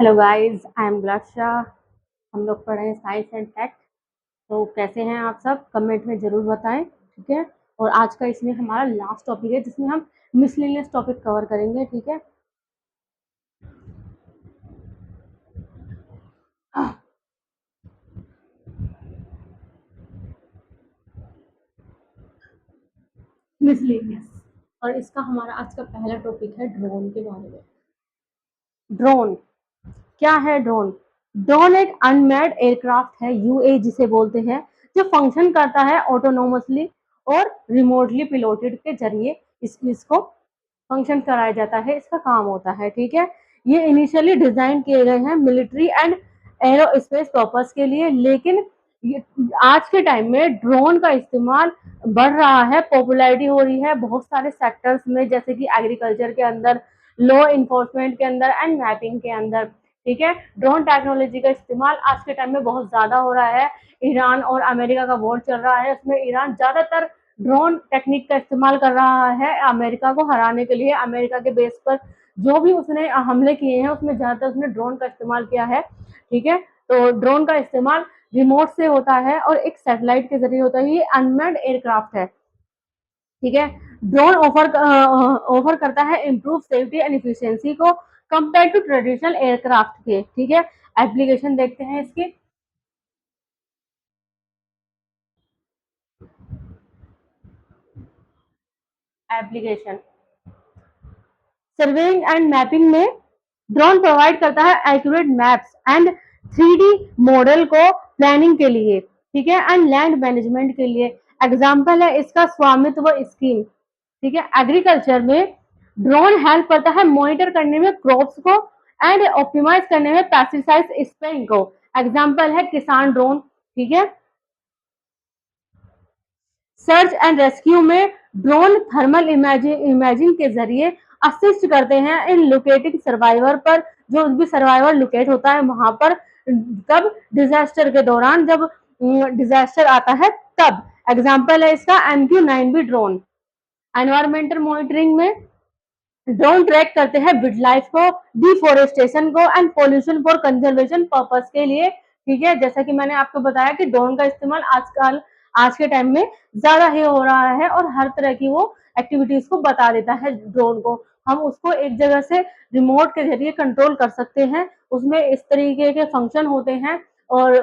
Hello guys, I am Blusha. हम लोग पढ़े हैं साइंस एंड टेक। तो कैसे हैं आप सब? कमेंट में ज़रूर बताएं, ठीक है। और आज का इसमें हमारा लास्ट टॉपिक है जिसमें हम मिसलेनियस टॉपिक कवर करेंगे, ठीक है। मिसलेनियस। और इसका हमारा आज का पहला टॉपिक है ड्रोन के बारे में। ड्रोन क्या है? ड्रोन ड्रोन एक अनमैन्ड एयरक्राफ्ट है, यूए जिसे बोलते हैं, जो फंक्शन करता है ऑटोनोमसली और रिमोटली पिलोटेड के जरिए। इसको फंक्शन कराया जाता है, इसका काम होता है, ठीक है। ये इनिशियली डिजाइन किए गए हैं मिलिट्री एंड एरोस्पेस पर्पस के लिए, लेकिन आज के टाइम में ड्रोन का इस्तेमाल बढ़ रहा है, पॉपुलैरिटी हो रही है बहुत सारे सेक्टर्स में, जैसे कि एग्रीकल्चर के अंदर, लॉ इन्फोर्समेंट के अंदर एंड मैपिंग के अंदर, ठीक है। ड्रोन टेक्नोलॉजी का इस्तेमाल आज के टाइम में बहुत ज्यादा हो रहा है। ईरान और अमेरिका का वॉर चल रहा है, उसमें ईरान ज्यादातर ड्रोन टेक्निक का इस्तेमाल कर रहा है अमेरिका को हराने के लिए। अमेरिका के बेस पर जो भी उसने हमले किए हैं उसमें ज्यादातर उसने ड्रोन का इस्तेमाल किया है, ठीक है। तो ड्रोन का इस्तेमाल रिमोट से होता है और एक सैटेलाइट के जरिए होता है। ये अनमैन्ड एयरक्राफ्ट है, ठीक है। ड्रोन ऑफर करता है इम्प्रूव सेफ्टी एंड इफिशियंसी को कंपेयर टू ट्रेडिशनल एयरक्राफ्ट के, ठीक है। एप्लीकेशन देखते हैं इसकी। एप्लीकेशन सर्वेइंग एंड मैपिंग में ड्रोन प्रोवाइड करता है accurate maps and 3D model को प्लानिंग के लिए, ठीक है, एंड लैंड मैनेजमेंट के लिए। एग्जाम्पल है इसका स्वामित्व स्कीम, ठीक है। एग्रीकल्चर में ड्रोन हेल्प करता है मॉनिटर करने में क्रॉप्स को एंड ऑप्टिमाइज करने में पेस्टिसाइड स्प्रेइंग को। एग्जाम्पल है किसान ड्रोन, ठीक है। सर्च एंड रेस्क्यू में ड्रोन थर्मल इमेजिंग के जरिए असिस्ट करते हैं इन लोकेटिंग सर्वाइवर पर, जो भी सर्वाइवर लोकेट होता है वहां पर, कब डिजास्टर के दौरान, जब डिजास्टर आता है तब। एग्जाम्पल है इसका MQ-9B ड्रोन। एनवायरमेंटल मॉनिटरिंग में ड्रोन ट्रैक करते हैं विल्ड लाइफ को, डिफोरेस्टेशन को and pollution for conservation purpose के लिए, ठीक है। जैसा कि मैंने आपको बताया कि ड्रोन का इस्तेमाल आजकल आज के टाइम में ज्यादा ही हो रहा है और हर तरह की वो एक्टिविटीज को बता देता है ड्रोन को। हम उसको एक जगह से रिमोट के जरिए कंट्रोल कर सकते हैं। उसमें इस तरीके के फंक्शन होते हैं और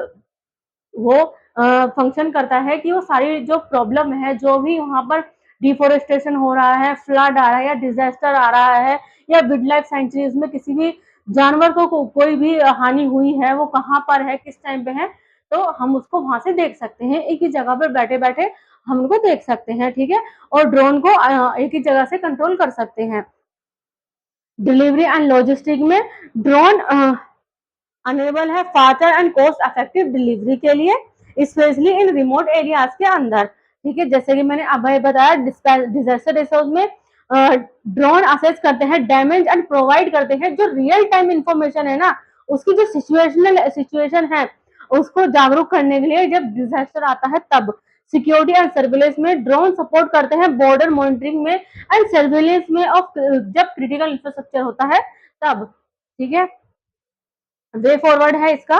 वो फंक्शन करता है कि वो सारी जो प्रॉब्लम है, जो भी वहां पर डिफोरेस्टेशन हो रहा है, फ्लड आ रहा है या डिजास्टर आ रहा है, या वाइल्ड लाइफ सेंचुरीज में किसी भी जानवर को कोई भी हानि हुई है, वो कहाँ पर है, किस टाइम पे है, तो हम उसको वहां से देख सकते हैं। एक ही जगह पर बैठे बैठे हम उनको देख सकते हैं, ठीक है। और ड्रोन को एक ही जगह से कंट्रोल कर सकते हैं। डिलीवरी एंड लॉजिस्टिक में ड्रोन अनेबल है faster and cost effective delivery के लिए, स्पेशली इन रिमोट एरियाज के अंदर, ठीक है। जैसे कि मैंने अभी बताया, डिजास्टर रिसोर्स में ड्रोन असेस करते हैं डैमेज एंड प्रोवाइड करते हैं जो रियल टाइम इंफॉर्मेशन है ना, उसकी जो सिचुएशन है उसको जागरूक करने के लिए जब डिजास्टर आता है तब। सिक्योरिटी एंड सर्विलेंस में ड्रोन सपोर्ट करते हैं बॉर्डर मॉनिटरिंग में एंड सर्विलेंस में ऑफ जब क्रिटिकल इंफ्रास्ट्रक्चर होता है तब, ठीक है। वे फॉरवर्ड है इसका।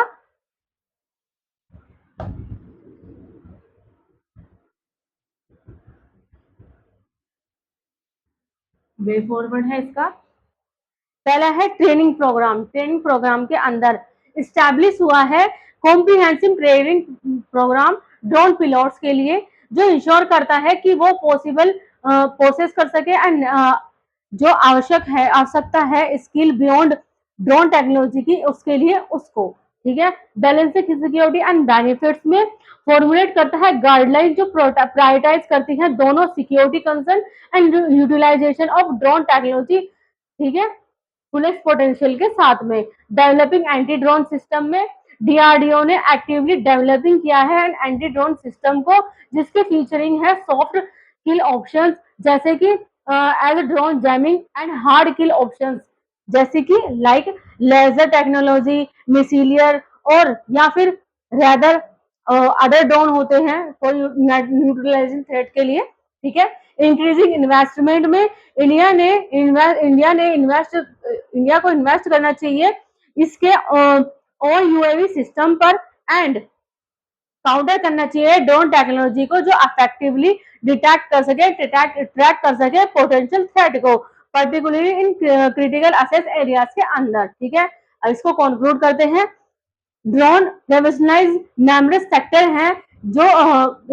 वे फॉरवर्ड है इसका। पहला है ट्रेनिंग प्रोग्राम। ट्रेनिंग प्रोग्राम के अंदर इस्टेब्लिश हुआ है कॉम्प्रिहेंसिव ट्रेनिंग प्रोग्राम ड्रोन पिलोट्स के लिए, जो इंश्योर करता है कि वो पॉसिबल प्रोसेस कर सके एंड जो आवश्यकता है स्किल बियॉन्ड ड्रोन टेक्नोलॉजी की, उसके लिए उसको, ठीक है। बैलेंसिंग सिक्योरिटी एंड बेनिफिट्स में फॉर्मुलेट करता है गाइडलाइन जो प्रायोरिटाइज करती है दोनों security concern and utilization of drone technology, ठीक है, फुलेस्ट पोटेंशियल के साथ में। डेवलपिंग एंटी ड्रोन सिस्टम में डीआरडीओ ने एक्टिवली डेवलपिंग किया है एंटी ड्रोन सिस्टम को, जिसके फीचरिंग है सॉफ्ट किल ऑप्शंस, जैसे कि as drone jamming and hard kill options, जैसे कि लाइक लेजर टेक्नोलॉजी, मिसिलियर, और या फिर रेदर अदर ड्रोन होते हैं फॉर न्यूट्रलाइजिंग थ्रेट के लिए, ठीक है। इंक्रीजिंग इन्वेस्टमेंट में इंडिया को इन्वेस्ट करना चाहिए इसके ऑल यूएवी सिस्टम पर एंड काउंटर करना चाहिए ड्रोन टेक्नोलॉजी को, जो अफेक्टिवली डिटेक्ट कर सके, ट्रैक कर सके पोटेंशियल थ्रेट को, particularly in critical assess areas के अंदर। ठीक है, अब इसको कंक्लूड करते हैं। ड्रोन रेवोल्यूशनाइज नैमरस सेक्टर हैं जो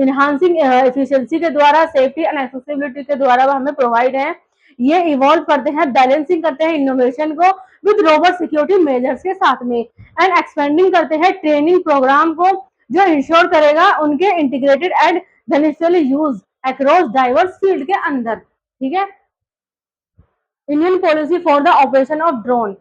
इनहांसिंग एफिशिएंसी के द्वारा, सेफ्टी एंड एक्सेसिबिलिटी के द्वारा हमें प्रोवाइड है। ये इवॉल्व करते हैं, बैलेंसिंग करते हैं इनोवेशन को विद रोबस्ट सिक्योरिटी मेजर्स के साथ में, एंड एक्सपेंडिंग करते हैं ट्रेनिंग प्रोग्राम को जो इंश्योर करेगा उनके integrated and beneficial use across diverse field के अंदर। ठीक है, Indian policy for the operation of drone.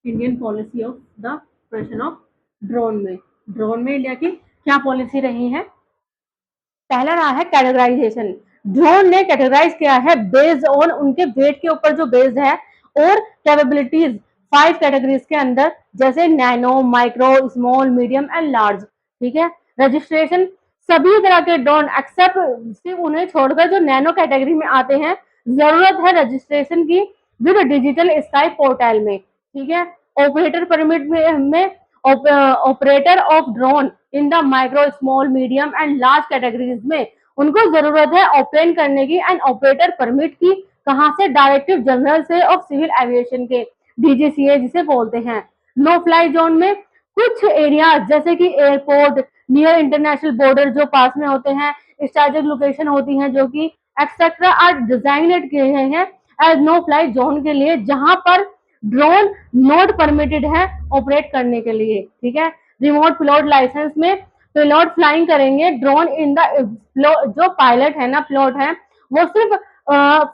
Indian policy of the operation of drone में इंडिया की क्या पॉलिसी रही है? पहला रहा है कैटेगराइजेशन। ड्रोन ने कैटेगराइज किया है बेस्ड ऑन उनके वेट के ऊपर जो बेस्ड है, और कैपेबिलिटीज 5 कैटेगरीज के अंदर, जैसे nano, micro, small, medium and large. ठीक है, रजिस्ट्रेशन सभी तरह के ड्रोन एक्सेप्ट सिर्फ उन्हें छोड़कर जो नैनो कैटेगरी में आते हैं, जरूरत है रजिस्ट्रेशन की विद डिजिटल स्काई पोर्टल में। ठीक है, ऑपरेटर परमिट में operator of drone in the micro, small, medium and large categories में उनको जरूरत है ऑपरेट करने की एंड ऑपरेटर परमिट की। कहां से? डायरेक्टिव जनरल से ऑफ सिविल एविएशन के, डीजीसीए जिसे बोलते हैं। नो फ्लाई जोन में कुछ एरियाज जैसे कि एयरपोर्ट, नियर इंटरनेशनल बॉर्डर जो पास में होते हैं, स्ट्रेटेजिक लोकेशन होती हैं जो कि एक्सेट्रा आर डिजाइनेड किए गए हैं एज नो फ्लाई जोन के लिए, जहां पर ड्रोन नॉट परमिटेड है ऑपरेट करने के लिए। ठीक है, रिमोट पिलोट लाइसेंस में पिलोट फ्लाइंग करेंगे ड्रोन इन द, जो पायलट है ना, पिलोट है, वो सिर्फ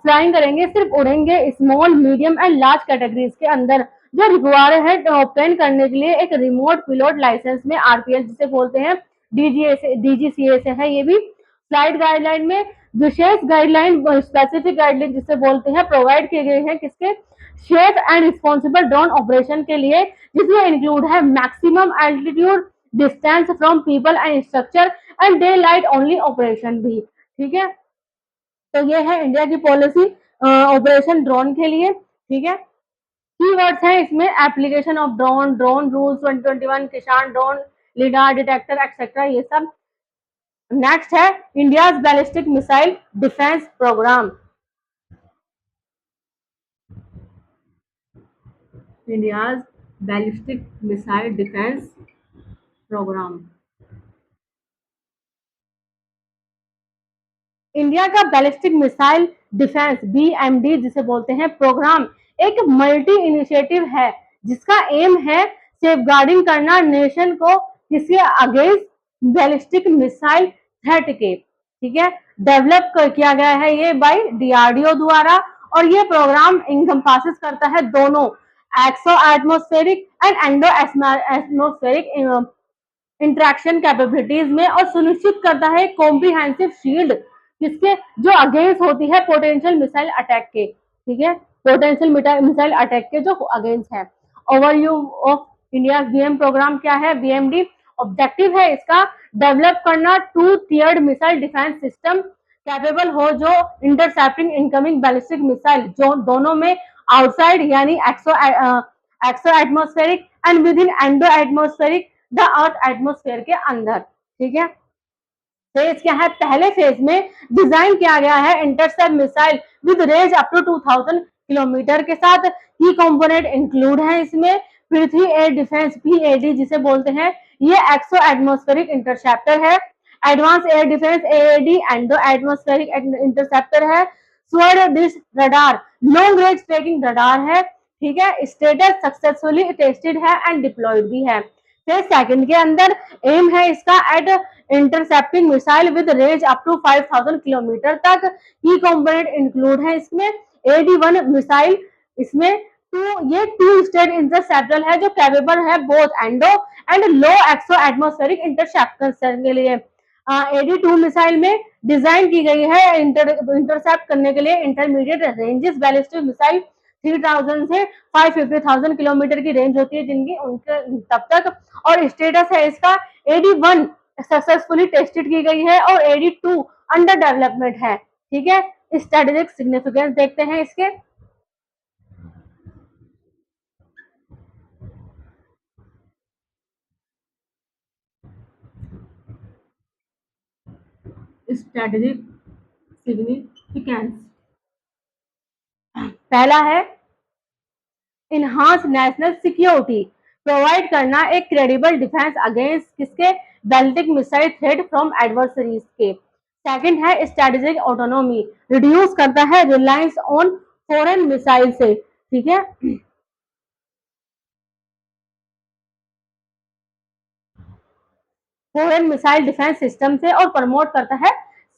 फ्लाइंग करेंगे, सिर्फ उड़ेंगे small, medium and large categories के अंदर, जो रिक्वायर है ऑप्टेन करने के लिए एक रिमोट पिलोट लाइसेंस में, आरपीएल जिसे बोलते हैं, डीजीसीए से है। ये भी फ्लाइट गाइडलाइन में विशेष गाइडलाइन, स्पेसिफिक गाइडलाइन जिसे बोलते हैं, प्रोवाइड किए गए हैं किसके? Safe and responsible drone operation के लिए, जिसमें इंक्लूड है maximum altitude, distance from people and structure and day light only operation भी। ठीक है, तो ये है इंडिया की पॉलिसी ऑपरेशन ड्रोन के लिए। ठीक है, कीवर्ड्स हैं इसमें, application of drone, drone rules 2021, किसान ड्रोन, लीडार डिटेक्टर एक्सेट्रा, ये सब। नेक्स्ट है India ballistic missile defence programme. India ballistic missile defence programme. India का बैलिस्टिक मिसाइल डिफेंस, बीएमडी जिसे बोलते हैं, प्रोग्राम एक मल्टी इनिशिएटिव है जिसका एम है सेफगार्डिंग करना नेशन को किसी अगेंस्ट बैलिस्टिक मिसाइल थ्रेट के। ठीक है, डेवलप किया गया है ये बाय डीआरडीओ द्वारा, और ये प्रोग्राम इनकम्पासिस करता है दोनों exo atmospheric and endo atmospheric interaction capabilities में, और सुनिश्चित करता है कॉम्प्रिहेंसिव शील्ड किसके? जो अगेंस्ट होती है पोटेंशियल मिसाइल अटैक के। ठीक है, पोटेंशियल मिसाइल अटैक के जो अगेंस्ट है। Overview of India BM programme क्या है? बीएमडी ऑब्जेक्टिव है इसका डेवलप करना two tiered missile defence system capable हो, जो इंटरसेप्टिंग इनकमिंग बैलिस्टिक मिसाइल, जो दोनों में आउटसाइड यानी exo atmospheric and within endo atmospheric the earth atmosphere के अंदर। ठीक है, फेज क्या है? पहले फेज में डिजाइन किया गया है intercept missile with range up to 2000 kilometre के साथ। की कंपोनेंट इंक्लूड है इसमें पृथ्वी एयर डिफेंस, पीएडी जिसे बोलते हैं, ये एक्सो एटमोस्फेरिक इंटरसेप्टर है। Advance air defence, AAD endo atmospheric interceptor है। Swordfish radar, long range tracking radar है। ठीक है, स्टेटस सक्सेसफुली टेस्टेड है एंड डिप्लॉयड भी है। फिर सेकंड के अंदर एम है इसका at intercepting missile with range up to 5000 kilometre तक। की कंपोनेंट इंक्लूड है इसमें AD-1 मिसाइल, इसमें ये टू स्टेज इंटरसेप्टर है जो कैपेबल है both endo and low exo atmospheric interceptor के लिए। AD-2 मिसाइल में डिजाइन की गई है इंटरसेप्ट करने के लिए इंटरमीडिएट रेंजेस बैलिस्टिक मिसाइल 3000 से 550,000 किलोमीटर की रेंज होती है जिनकी, उनके तब तक। और स्टेटस है इसका AD1 सक्सेसफुली टेस्टेड की गई है और AD2 अंडर डेवलपमेंट है। ठीक है, स्ट्रेटेजिक सिग्निफिकेंस देखते हैं इसके। स्ट्रेटेजिक सिग्निफिकेंस पहला है इनहांस नेशनल सिक्योरिटी, प्रोवाइड करना एक क्रेडिबल डिफेंस अगेंस्ट किसके, ballistic missile threat from adversaries के। सेकंड है स्ट्रेटेजिक ऑटोनॉमी, रिड्यूस करता है रिलायंस ऑन फॉरेन मिसाइल से। ठीक है, फॉरेन मिसाइल डिफेंस सिस्टम से, और प्रमोट करता है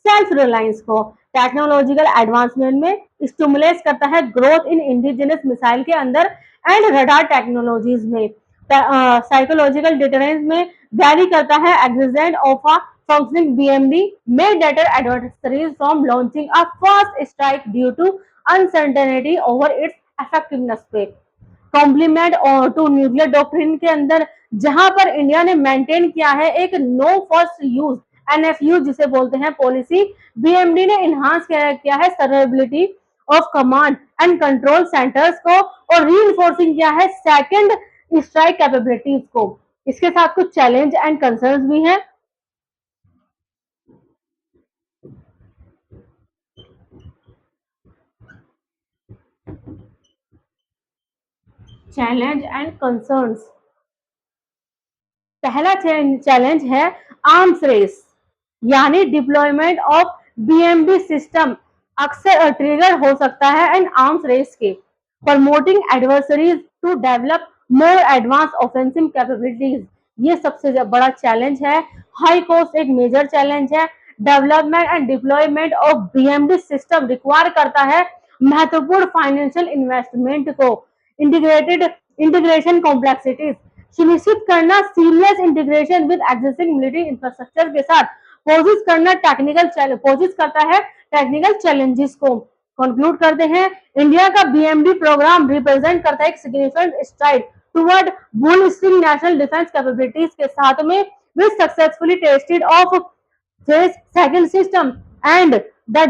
सेल्फ रिलायंस को। टेक्नोलॉजिकल एडवांसमेंट में स्टिमुलेट करता है ग्रोथ इन इंडिजिनस मिसाइल के अंदर एंड रडार टेक्नोलॉजीज में। साइकोलॉजिकल डिटरेंस में वैरी करता है existence of a functioning BMD may deter adversaries from launching a fast strike due to uncertainty over its effectiveness पे। कॉम्प्लीमेंट और टू न्यूक्लियर डॉक्ट्रिन के अंदर जहां पर इंडिया ने मेंटेन किया है एक नो फर्स्ट यूज NFU जिसे बोलते हैं पॉलिसी, BMD ने इनहांस किया है survivability of command and control centres को, और रीइंफोर्सिंग किया है सेकंड स्ट्राइक कैपेबिलिटीज को। इसके साथ कुछ चैलेंज एंड कंसर्न्स भी हैं। चैलेंज एंड कंसर्न्स, पहला चैलेंज है आर्म्स रेस, यानी डिप्लॉयमेंट ऑफ BMD सिस्टम अक्सर ट्रिगर हो सकता है एंड आर्म्स रेस के। Promoting adversaries to develop more advance offensive capabilities, ये सबसे बड़ा चैलेंज है। हाई कॉस्ट एक मेजर चैलेंज है। Development and deployment of BMD system require करता है महत्वपूर्ण फाइनेंशियल इन्वेस्टमेंट को। इंटीग्रेटेड इंटीग्रेशन कॉम्प्लेक्सिटीज, सुनिश्चित करना seamless integration with existing military infrastructure के साथ पोजिस करना पोजिस करता है टेक्निकल चैलेंजेस को। कंक्लूड करते हैं, इंडिया का BMD प्रोग्राम रिप्रेजेंट करता है एक significant STRIDE toward boosting national defence capabilities के साथ में with successfully tested of face second system and the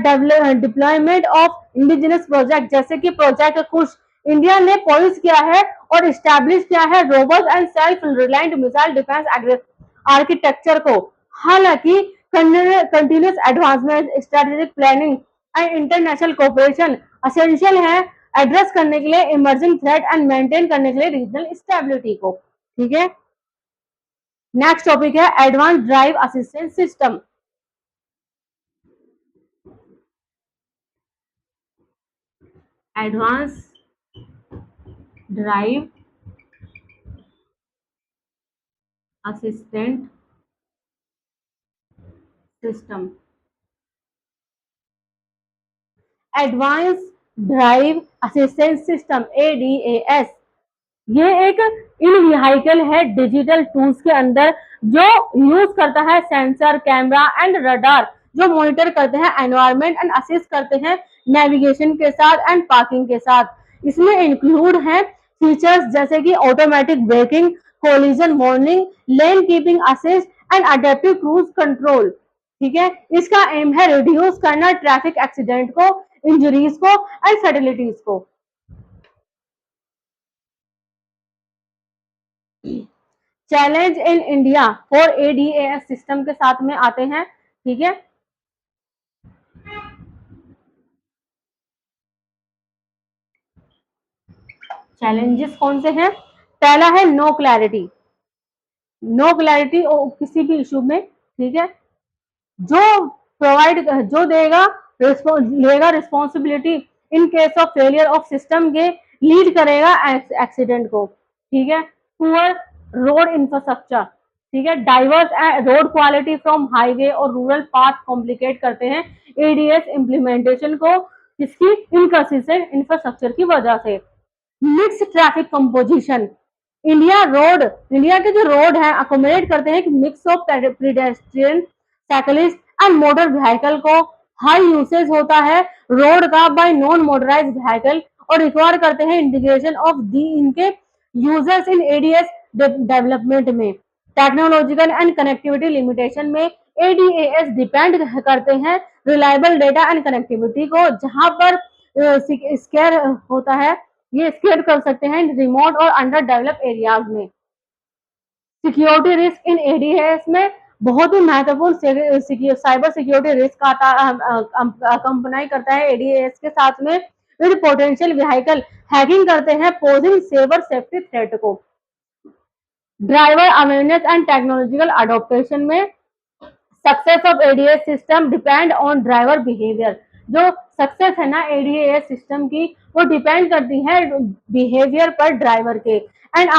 deployment of indigenous project, जैसे कि प्रोजेक्ट कुछ इंडिया ने पॉलिस किया है और स्टैब्लिश किया है robust and self reliant missile defence architecture को। हालांकि continuous advancement, strategic planning and international cooperation essential है एड्रेस करने के लिए इमर्जिंग थ्रेट एंड मेंटेन करने के लिए रीजनल स्टेबिलिटी को। ठीक है, नेक्स्ट टॉपिक है advance drive assistance system. Advance drive assistant system, advance drive assistance system ADAS, ये एक इन व्हीकल है डिजिटल टूल्स के अंदर जो यूज करता है सेंसर, कैमरा एंड रडार, जो मॉनिटर करते हैं एनवायरनमेंट एंड असिस्ट करते हैं नेविगेशन के साथ एंड पार्किंग के साथ। इसमें इंक्लूड है फीचर्स जैसे कि automatic breaking, collision warning, lane keeping assist and adaptive cruise control. ठीक है, इसका एम है रिड्यूस करना ट्रैफिक एक्सीडेंट को, इंजरीज को एंड फैटिलिटीज को। Challenge in India for ADAS system के साथ में आते हैं। ठीक है, चैलेंजेस कौन से हैं? पहला है नो क्लैरिटी, नो क्लैरिटी किसी भी इशू में। ठीक है, जो प्रोवाइड जो देगा लेगा responsibility in case of failure of system के, लीड करेगा एक्सीडेंट को। ठीक है, पुअर रोड इंफ्रास्ट्रक्चर, ठीक है, diverse road quality from highway और रूरल पाथ कॉम्प्लिकेट करते हैं ADS इम्प्लीमेंटेशन को, इसकी इनकंसिस्टेंट इंफ्रास्ट्रक्चर की वजह से। मिक्स ट्रैफिक कंपोजिशन, इंडिया के जो रोड है अकोमोडेट करते हैं mix of pedestrian, cyclist and motor vehicle को। हाई यूसेज होता है रोड का बाय नॉन मोटराइज्ड व्हीकल और रिक्वायर करते हैं इंटीग्रेशन ऑफ दी इनके यूजर्स इन एडीएस डेवलपमेंट में। टेक्नोलॉजिकल एंड कनेक्टिविटी लिमिटेशन में एडीएएस डिपेंड करते हैं रिलायबल डेटा एंड कनेक्टिविटी को, जहां पर स्केयर होता है, ये स्केयर कर सकते हैं रिमोट और अंडर डेवलप एरियाज में। सिक्योरिटी रिस्क इन एडीएस में बहुत ही महत्वपूर्ण साइबर सिक्योरिटी रिस्क आता कंपनी करता है एडीएस के साथ में, विद पोटेंशियल व्हीकल हैकिंग करते हैं पोजिंग सेवर सेफ्टी थ्रेट को। Driver awareness and technological adoption में success of ADS system depend on driver behaviour. जो सक्सेस है ना एडीएस सिस्टम की, वो डिपेंड करती है बिहेवियर पर ड्राइवर के, एंड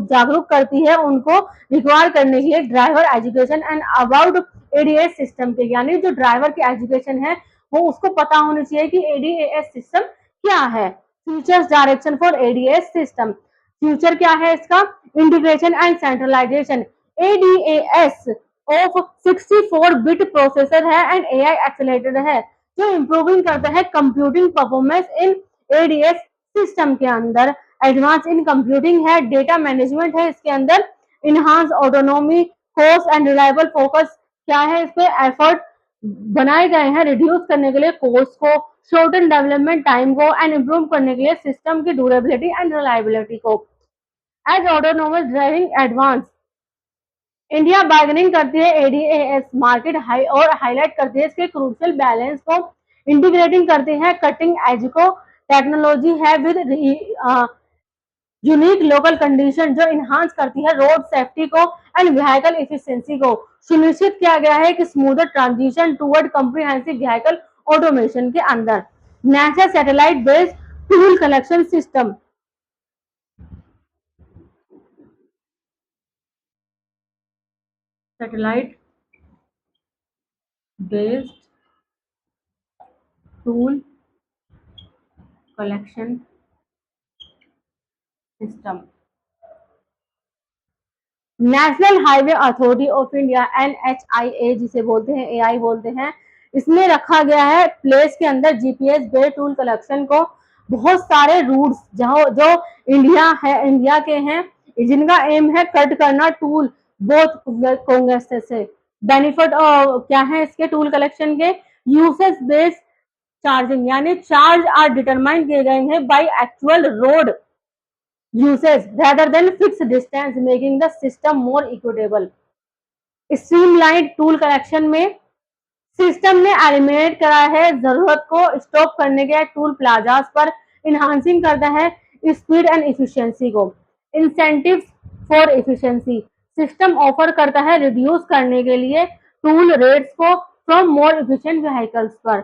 जागरूक करती है उनको रिक्वायर करने के लिए driver education and about ADS system के, यानी जो ड्राइवर की एजुकेशन है वो उसको पता होनी चाहिए कि एडीएस सिस्टम क्या है। Futures direction for ADS system, future क्या है इसका? Integration and centralisation. ADS of 64 bit processor है एंड एआई एक्सेलेरेटर है, जो इंप्रूविंग करता है computing performance in ADS system के अंदर। एडवांस इन कंप्यूटिंग है, डेटा मैनेजमेंट है इसके अंदर, enhance autonomy, cost and reliable focus क्या है, इस पे एफर्ट बनाए गए हैं रिड्यूस करने के लिए कोस्ट को, शॉर्टन डेवलपमेंट टाइम को एंड इम्प्रूव करने के लिए सिस्टम की ड्यूरेबिलिटी एंड रिलायबिलिटी को। As autonomous driving advance, India bargaining करती है एडीएस मार्केट हाई और हाईलाइट करती है इसके क्रूशियल बैलेंस को, इंटीग्रेटिंग करती है कटिंग एज को टेक्नोलॉजी है विद यूनिक लोकल कंडीशन, जो इनहांस करती है रोड सेफ्टी को एंड व्हीकल एफिशिएंसी को। सुनिश्चित किया गया है कि smoother transition toward comprehensive vehicle automation के अंदर। National satellite based toll collection system, satellite based toll collection system. National highway authority of India NHIA जिसे बोलते हैं, एआई बोलते हैं, इसमें रखा गया है प्लेस के अंदर जीपीएस बेस्ड टूल कलेक्शन को। बहुत सारे रूट्स जहाँ जो इंडिया के हैं, जिनका एम है कट करना टूल बोथ कांग्रेस से। बेनिफिट क्या है इसके टूल कलेक्शन के? यूसेज बेस्ड चार्जिंग, यानी चार्ज आर डिटरमाइन किए गए हैं by actual road usage rather than fixed distance, making the system more equitable. Streamlined tool collection में सिस्टम ने एलिमिनेट करा है जरूरत को स्टॉप करने के टूल प्लाजास पर, इनहांसिंग करता है स्पीड एंड इफिशिएंसी को। Incentives for efficiency, system offer करता है रिड्यूस करने के लिए टूल रेट्स को फ्रॉम मोर इफिशिएंट व्हीकल्स पर।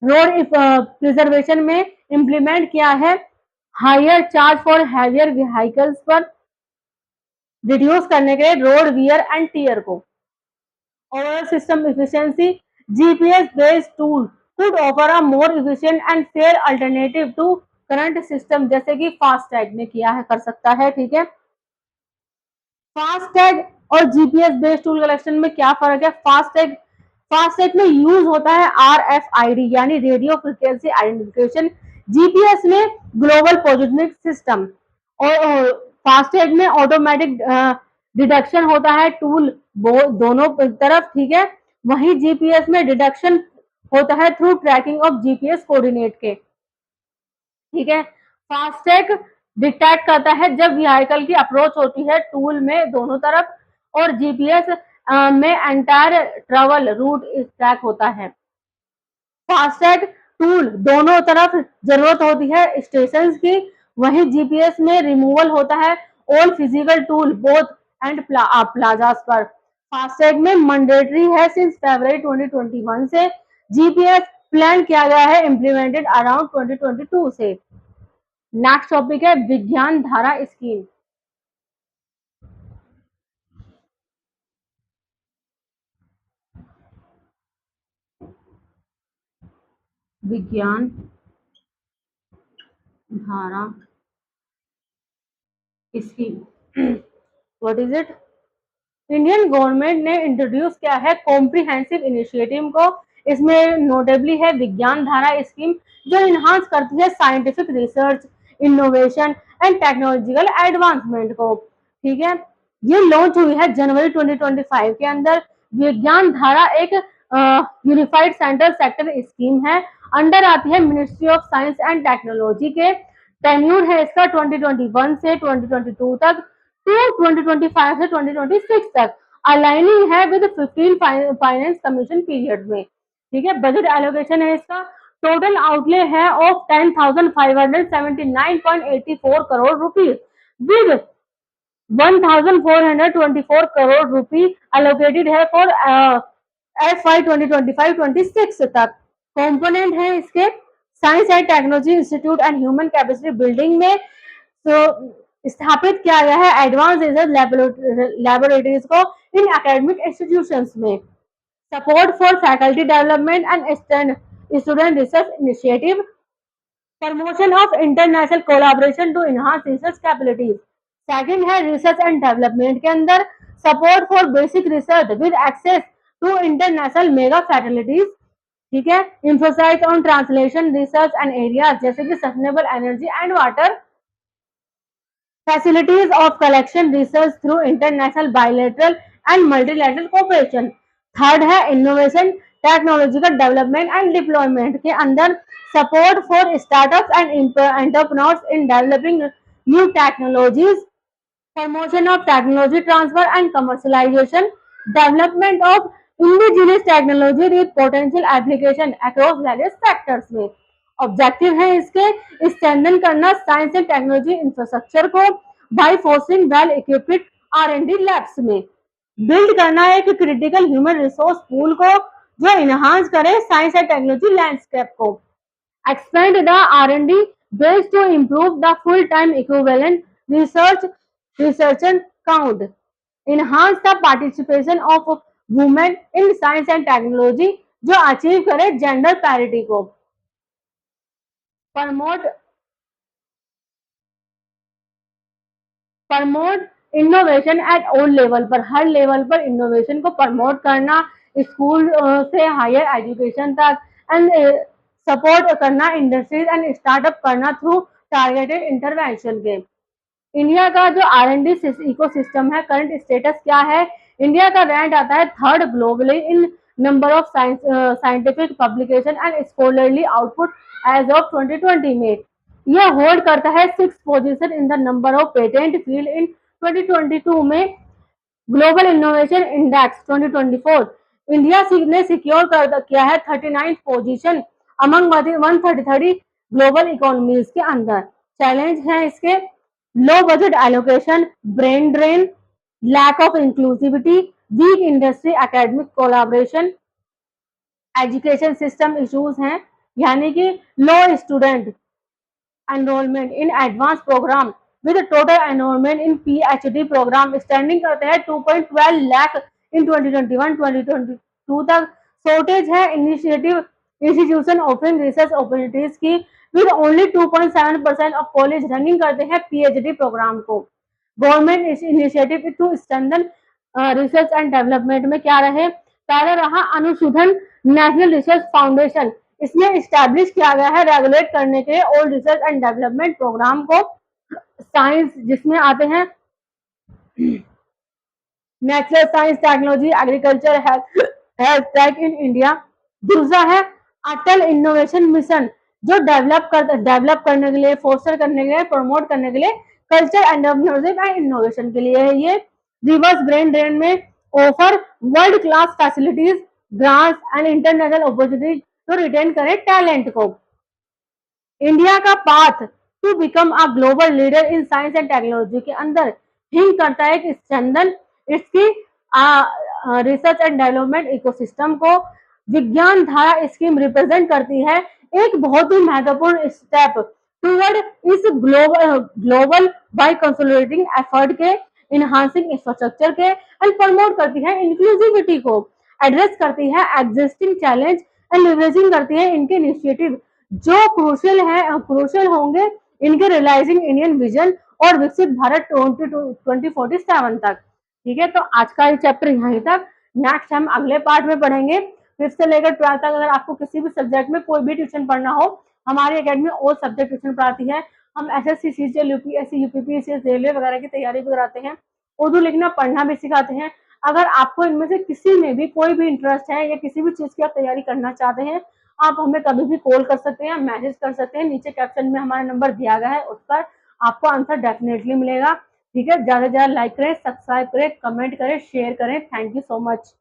रोड प्रिजर्वेशन में इंप्लीमेंट किया है higher charge for heavier vehicles पर, रिड्यूस करने के लिए रोड वियर एंड टीयर को। Overall system efficiency, GPS based toll could offer a more efficient and fair alternative to current system, जैसे कि फास्टैग ने किया है, कर सकता है, ठीक है। फास्टैग और जीपीएस बेस्ड टूल कलेक्शन में क्या फर्क है? फास्टैग में यूज होता है आरएफआईडी यानी रेडियो फ्रीक्वेंसी आइडेंटिफिकेशन, जीपीएस में ग्लोबल पोजिशनिंग सिस्टम, और फास्टैग में ऑटोमेटिक डिडक्शन होता है टूल दोनों तरफ, ठीक है। वहीं जीपीएस में डिडक्शन होता है through tracking of GPS coordinate के, ठीक है। फास्टैग डिटेक्ट करता है जब व्हीकल की अप्रोच होती है टूल में दोनों तरफ, और जीपीएस में एंटायर ट्रेवल रूट ट्रैक होता है। फास्टैग टूल दोनों तरफ जरूरत होती है स्टेशन की, वहीं जीपीएस में रिमूवल होता है all physical toll booths and plazas पर। फास्टैग में मैंडेटरी है सिंस फरवरी 2021 से, जीपीएस प्लान किया गया है इम्प्लीमेंटेड अराउंड 2022 से। नेक्स्ट टॉपिक है विज्ञान धारा स्कीम। विज्ञान धारा scheme, what is it? Indian government ने इंट्रोड्यूस किया है कॉम्प्रिहेंसिव इनिशिएटिव को इसमें नोटेबली है विज्ञान धारा स्कीम, जो इन्हांस करती है scientific research, innovation and technological advancement को। ठीक है, ये लॉन्च हुई है जनवरी 2025 के अंदर। विज्ञान धारा एक यूनिफाइड सेंट्रल सेक्टर स्कीम है, अंडर आती है ministry of science and technology के। टेन्यूर है इसका 2021 से 2022 तक टू 2025 से 2026 तक, अलाइनिंग है विद 15 फाइनेंस कमीशन पीरियड में। ठीक है, बजट एलोकेशन है इसका, टोटल आउटले है of 10,579.84 crore rupees with 1,424 crore rupee allocated है फॉर FY 2025-26 तक। कंपोनेंट है इसके science and technology institute and human capacity building में तो स्थापित किया गया है एडवांस रिसर्च लैबोरेटरीज को इन एकेडमिक इंस्टीट्यूशंस में। Support for faculty development and student research initiative, promotion of international collaboration to enhance research capabilities. Second है research and development के अंदर support for basic research with access to international mega facilities. ठीक है, emphasise on translation research and areas जैसे कि sustainable energy and water, facilities of collection research through international bilateral and multilateral cooperation। Third है innovation technological development and deployment के अंदर support for startups and entrepreneurs in developing new technologies, promotion of technology transfer and commercialisation, development of indigenous technology with potential application across various sectors में। Objective है इसके strengthen करना science and technology infrastructure को by forcing well equipped R&D labs में, build करना एक critical human resource pool को जो इनहांस करे साइंस एंड टेक्नोलॉजी लैंडस्केप को, expand the R&D base to improve the full time equivalent researcher count, enhance the participation of women in science and technology जो achieve करे gender parity को, promote innovation at all level पर, हर level पर innovation को promote करना, school से higher education तक, एंड सपोर्ट करना इंडस्ट्रीज एंड स्टार्टअप करना थ्रू टारगेटेड इंटरवेंशन के। इंडिया का जो R&D इकोसिस्टम है करंट स्टेटस क्या है, इंडिया का रैंक आता है third globally in number of scientific publication and scholarly output as of 2020 में। यह होल्ड करता है 6th position in the number of patent field in 2022 में। ग्लोबल इनोवेशन इंडेक्स 2024 इंडिया ने सिक्योर किया है 39th position among 133 global economies के अंदर। चैलेंज है इसके low budget allocation, brain drain, lack of inclusivity, weak industry academic collaboration, education system issues हैं, यानी कि low student enrolment in advance programme with total enrolment in PhD programme standing करते हैं 2.12 lakh in 2021-2022 तक। शॉर्टेज है initiative institution offering research opportunities की with only 2.7% of college running करते हैं PhD प्रोग्राम को। Government initiative to strengthen research and development में क्या रहे, पहले रहा अनुशोधन नेशनल रिसर्च फाउंडेशन, इसमें स्टैब्लिश किया गया है रेगुलेट करने के लिए all research and development programme को, साइंस जिसमें आते हैं natural science, technology, agriculture, health tech in India. दूसरा है अटल इनोवेशन मिशन जो डेवलप करने के लिए, फोस्टर करने के लिए, प्रमोट करने के लिए कल्चर एंटरप्रेन्योरशिप एंड इनोवेशन के लिए है। ये रिवर्स ब्रेन ड्रेन में offer world class facilities, grants and international opportunities तो रिटेन करे टैलेंट को। इंडिया का path to become a global leader in science and technology के अंदर हिंट करता है कि स्ट्रेंथन इसकी रिसर्च एंड डेवलपमेंट इकोसिस्टम को। विज्ञान धारा स्कीम रिप्रेजेंट करती है एक बहुत ही महत्वपूर्ण स्टेप टूवर्ड इस ग्लोबल बाय कंसोलिडेटिंग एफर्ट के, इनहांसिंग इंफ्रास्ट्रक्चर के एंड प्रमोट करती है इंक्लूसिविटी को, एड्रेस करती है एग्जिस्टिंग चैलेंज एंड लिवरेजिंग करती है इनके इनिशिएटिव जो क्रूशियल होंगे इनके रियलाइजिंग इंडियन विजन और विकसित भारत 2047 तक। ठीक है, तो आज का ये चैप्टर यहीं तक, नेक्स्ट हम अगले पार्ट में पढ़ेंगे फिर से लेकर 12th तक अगर आपको किसी भी सब्जेक्ट में कोई भी ट्यूशन पढ़ना हो, हमारी अकेडमी ऑल सब्जेक्ट ट्यूशन पढ़ाती है। हम SSC, CGL, UPSC, UPPSC, railway वगैरह की तैयारी भी कराते हैं। उर्दू लिखना पढ़ना भी सिखाते हैं। अगर आपको इनमें से किसी में भी कोई भी इंटरेस्ट है या किसी भी चीज की आप तैयारी करना चाहते हैं, आप हमें कभी भी कॉल कर सकते हैं, मैसेज कर सकते हैं। नीचे कैप्शन में हमारा नंबर दिया गया है, उस पर आपको आंसर डेफिनेटली मिलेगा। ठीक है, ज्यादा से ज्यादा लाइक करें, सब्सक्राइब करें, कमेंट करें, शेयर करें। Thank you so much.